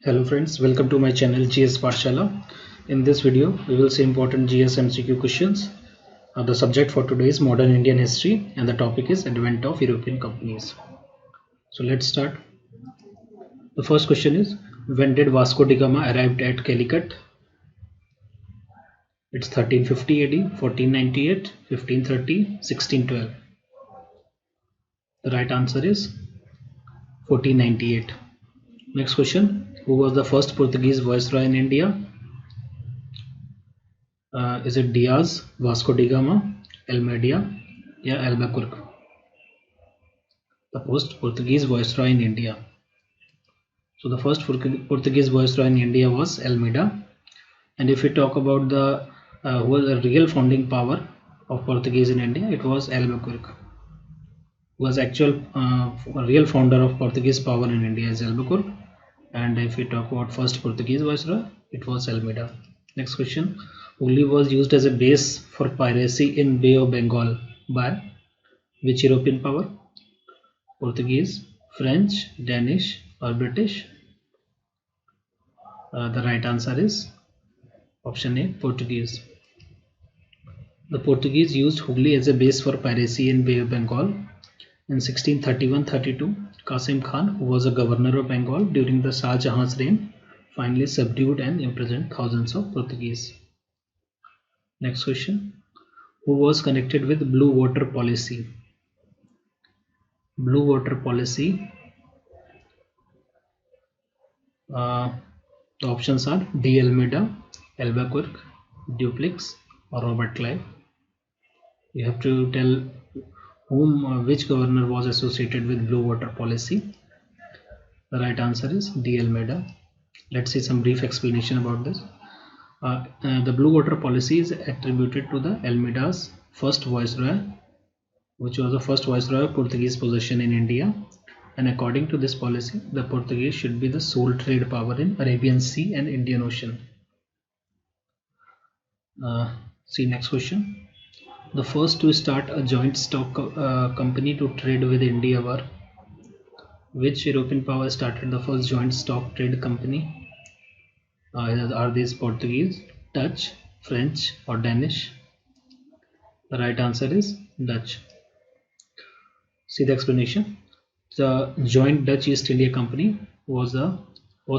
Hello friends, welcome to my channel GS Pathshala. In this video, we will see important GS MCQ questions. The subject for today is modern Indian history and the topic is advent of European companies. So let's start. The first question is, when did Vasco da Gama arrived at Calicut? It's 1350 AD, 1498, 1530, 1612. The right answer is 1498. Next question, who was the first Portuguese viceroy in India? Is it Diaz, Vasco da Gama, Almeida, या Albuquerque? The first Portuguese viceroy in India. So the first Portuguese viceroy in India was Almeida. And if we talk about the who was the real founding power of Portuguese in India, it was Albuquerque. Who was actual real founder of Portuguese power in India is Albuquerque. And if we talk about first Portuguese viceroy, it was Almeida. Next question. Hooghly was used as a base for piracy in Bay of Bengal by which European power? Portuguese, French, Danish or British? The right answer is option A, Portuguese. The Portuguese used Hooghly as a base for piracy in Bay of Bengal. In 1631-32, Qasim Khan, who was a governor of Bengal during the Shah Jahan's reign, finally subdued and imprisoned thousands of Portuguese. Next question. Who was connected with Blue Water Policy? Blue Water Policy. The options are D. Almeida, Albuquerque, Dupleix or Robert Clive. You have to tell whom which governor was associated with Blue Water Policy. The right answer is D. Almeida. Let's see some brief explanation about this. The Blue Water Policy is attributed to the Almeida's first viceroy, which was the first viceroy of Portuguese possession in India. And according to this policy, the Portuguese should be the sole trade power in Arabian Sea and Indian Ocean. See next question. The first to start a joint stock company to trade with India were? Which European power started the first joint stock trade company? Are these Portuguese, Dutch, French or Danish? The right answer is Dutch. See the explanation. The joint Dutch East India Company was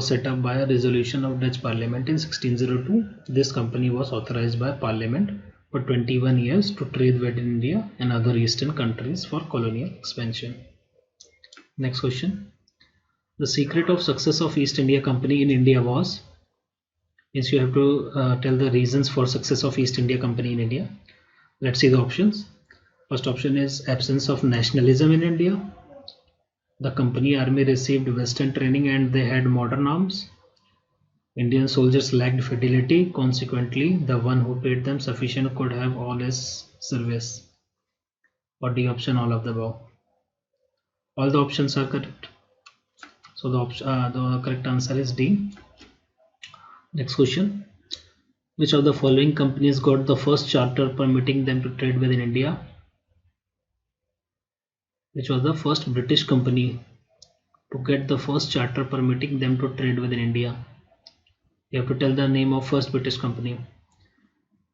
set up by a resolution of Dutch Parliament in 1602. This company was authorized by Parliament for 21 years to trade with India and other eastern countries for colonial expansion. Next question. The secret of success of East India Company in India was? Means you have to tell the reasons for success of East India Company in India. Let's see the options. First option is absence of nationalism in India. The company army received Western training and they had modern arms. Indian soldiers lacked fidelity, consequently the one who paid them sufficient could have all his service. Or D option, all of the above. All the options are correct. So the correct answer is D. Next question. Which of the following companies got the first charter permitting them to trade within India? Which was the first British company to get the first charter permitting them to trade within India? You have to tell the name of first British company.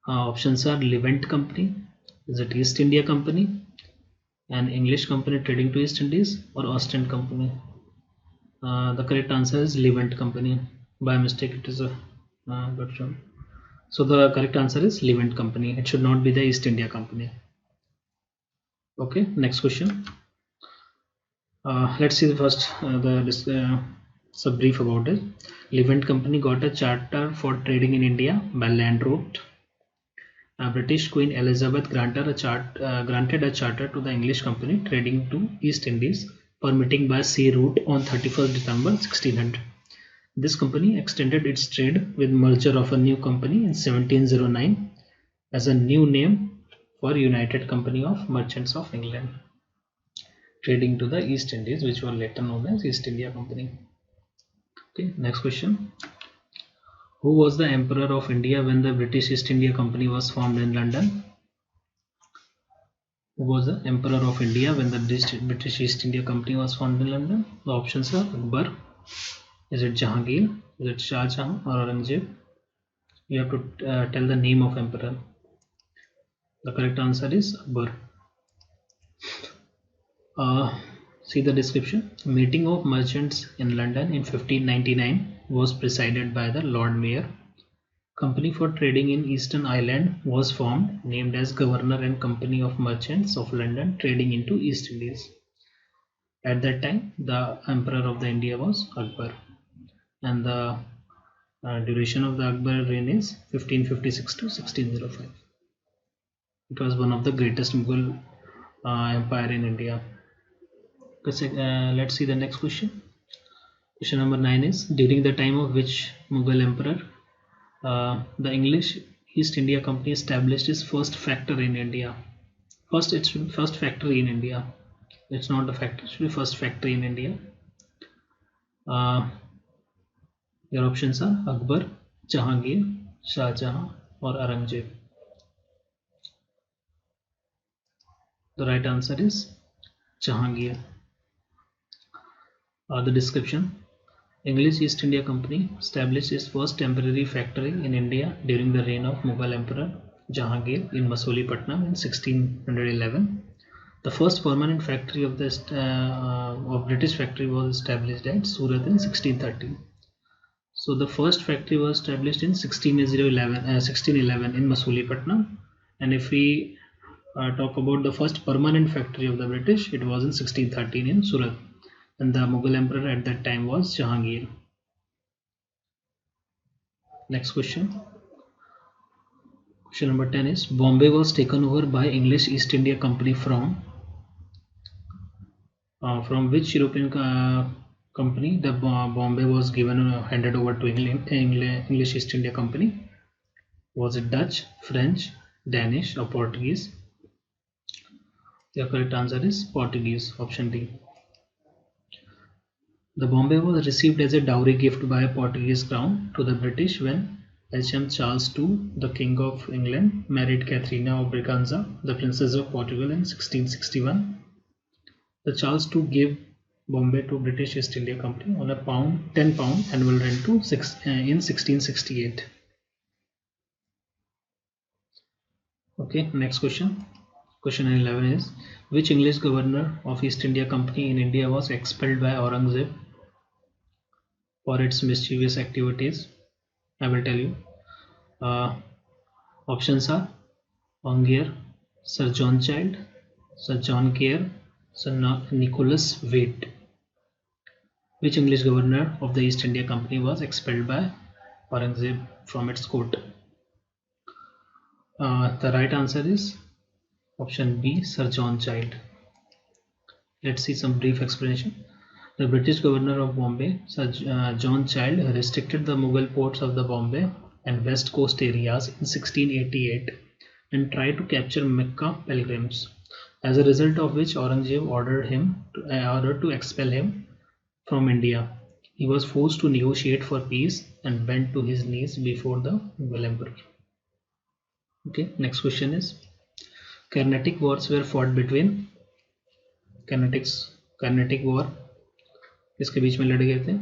Options are Levant Company, is it East India Company, an English company trading to East Indies, or Ostend Company? The correct answer is Levant Company. By mistake it is a got shown. So the correct answer is Levant Company. It should not be the East India Company. Okay, next question. Let's see the first some brief about it. Levant Company got a charter for trading in India by land route. British Queen Elizabeth granted a charter to the English company trading to East Indies, permitting by sea route on 31st December 1600. This company extended its trade with merger of a new company in 1709 as a new name for United Company of Merchants of England, trading to the East Indies, which were later known as East India Company. Okay, next question. Who was the Emperor of India when the British East India Company was formed in London? Who was the Emperor of India when the British East India Company was formed in London? The options are Akbar, Is it Jahangir? Is it Shah Jahan or Aurangzeb? You have to tell the name of emperor. The correct answer is Akbar. See the description. A meeting of merchants in London in 1599 was presided by the Lord Mayor. Company for trading in Eastern Ireland was formed, named as Governor and Company of Merchants of London trading into East Indies. At that time, the Emperor of the India was Akbar, and the duration of the Akbar reign is 1556 to 1605. It was one of the greatest Mughal empire in India. Let's see the next question. Question number 9 is, during the time of which Mughal emperor the English East India Company established its first factory in India? First factory in India. It's not the factory, it should be first factory in India. Your options are Akbar, Jahangir, Shah Jahan or Aurangzeb. The right answer is Jahangir. The description. English East India Company established its first temporary factory in India during the reign of Mughal Emperor Jahangir in Masolipatnam in 1611. The first permanent factory of British factory was established at Surat in 1613. So the first factory was established in 1611 in Masolipatnam, and if we talk about the first permanent factory of the British, it was in 1613 in Surat, and the Mughal emperor at that time was Jahangir. Next question. Question number 10 is, Bombay was taken over by English East India Company from which European company the Bombay was handed over to English East India Company? Was it Dutch, French, Danish or Portuguese? The correct answer is Portuguese, option D. The Bombay was received as a dowry gift by a Portuguese crown to the British when H.M. Charles II, the King of England, married Catherine of Braganza, the Princess of Portugal in 1661. The Charles II gave Bombay to British East India Company on a £10 annual rent in 1668. Okay, next question. Question 11 is, which English governor of East India Company in India was expelled by Aurangzeb for its mischievous activities? I will tell you. Options are Aungier, Sir John Child, Sir John Kerr, Sir Nicholas Waite. Which English governor of the East India Company was expelled by Aurangzeb from its court? The right answer is option B, Sir John Child. Let's see some brief explanation. The British governor of Bombay, Sir John Child, restricted the Mughal ports of the Bombay and West Coast areas in 1688 and tried to capture Mecca pilgrims, as a result of which Aurangzeb ordered to expel him from India. He was forced to negotiate for peace and bent to his knees before the Mughal emperor. Okay, next question is, Carnatic wars were fought between Carnatic war किसके बीच में लड़े गए थे?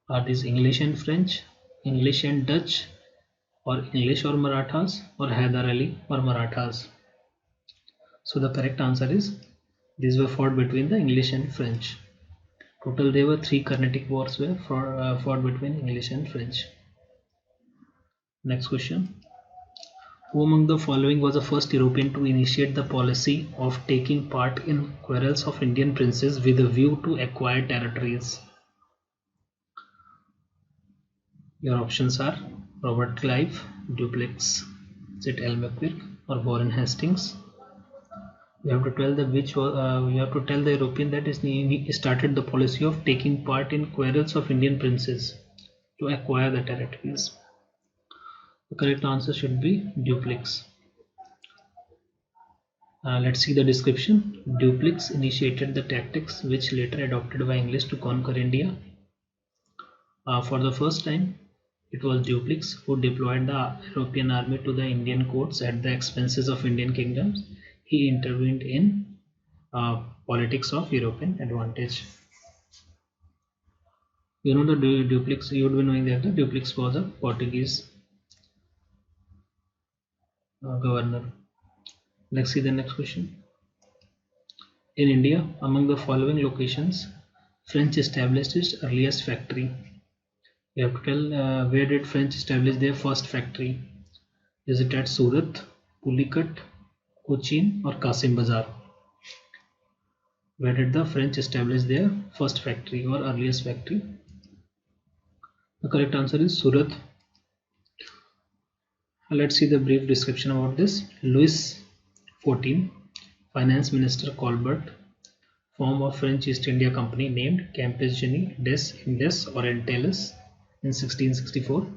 Are these English and French, English and Dutch, or English or Marathas, or Hyder Ali or Marathas? So the correct answer is these were fought between the English and French. Total there were 3 Carnatic wars were fought between English and French. Next question. Who among the following was the first European to initiate the policy of taking part in quarrels of Indian princes with a view to acquire territories? Your options are Robert Clive, Dupleix, Elmquist, or Warren Hastings. You have to tell the European that he started the policy of taking part in quarrels of Indian princes to acquire the territories. The correct answer should be Dupleix. Let's see the description. Dupleix initiated the tactics which later adopted by English to conquer India. For the first time, it was Dupleix who deployed the European army to the Indian courts at the expenses of Indian kingdoms. He intervened in politics of European advantage. You know the Dupleix, you would be knowing that the Dupleix was a Portuguese governor. Let's see the next question. In India, among the following locations, French established its earliest factory. You have to tell where did French establish their first factory? Is it at Surat, Pulicat, Cochin, or Kasim Bazar? Where did the French establish their first factory or earliest factory? The correct answer is Surat. Let's see the brief description about this. Louis XIV, Finance Minister Colbert, formed a French East India Company named Compagnie des Indes Orientales in 1664.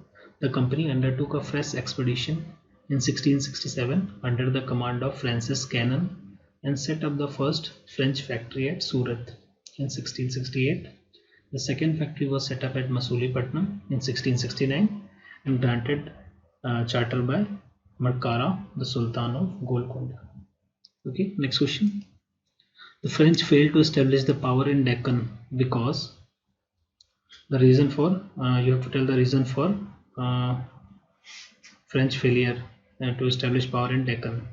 The company undertook a fresh expedition in 1667 under the command of Francis Cannon and set up the first French factory at Surat in 1668. The second factory was set up at Masulipatam in 1669 and granted charter by Markara, the Sultan of Golconda. Okay, next question. The French failed to establish the power in Deccan because the reason for you have to tell the reason for French failure to establish power in Deccan.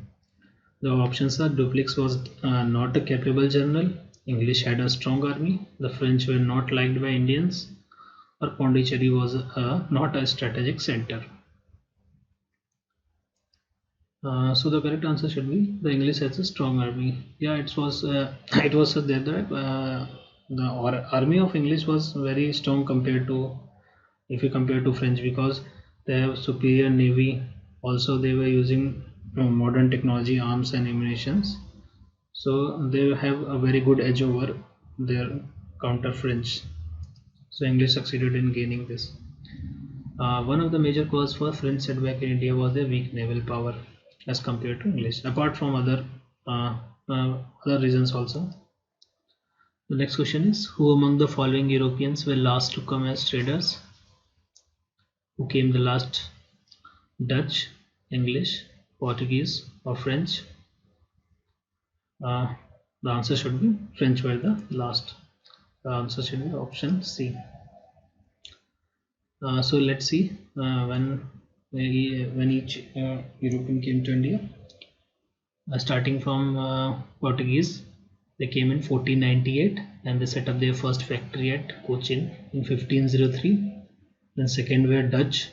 The options are Dupleix was not a capable general, English had a strong army, the French were not liked by Indians, or Pondicherry was not a strategic center. So the correct answer should be the English has a strong army. Yeah, it was it was there that the army of English was very strong compared to, if you compare to French, because they have superior navy. Also, they were using modern technology, arms and ammunitions. So they have a very good edge over their counter French. So English succeeded in gaining this. One of the major causes for French setback in India was their weak naval power as compared to English, apart from other reasons also. The next question is, who among the following Europeans were last to come as traders? Who came the last? Dutch, English, Portuguese, or French? Uh, the answer should be French were the last. The answer should be option C. So let's see when each European came to India. Starting from Portuguese, they came in 1498 and they set up their first factory at Cochin in 1503. Then second were Dutch,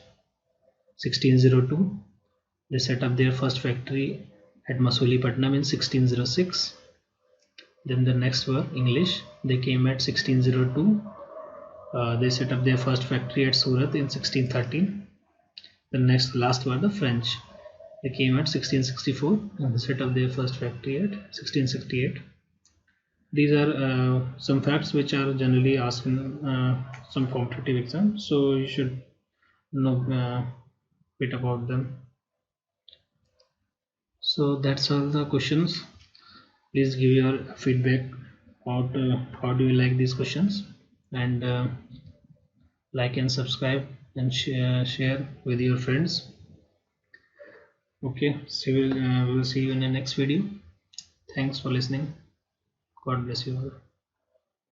1602. They set up their first factory at Masulipatam in 1606. Then the next were English. They came at 1602. They set up their first factory at Surat in 1613. The last were the French. They came at 1664 and they set up their first factory at 1668. These are some facts which are generally asked in some competitive exams, so you should know bit about them. So that's all the questions. Please give your feedback about how do you like these questions, and like and subscribe and share with your friends. Okay, so we'll see you in the next video. Thanks for listening. God bless you all.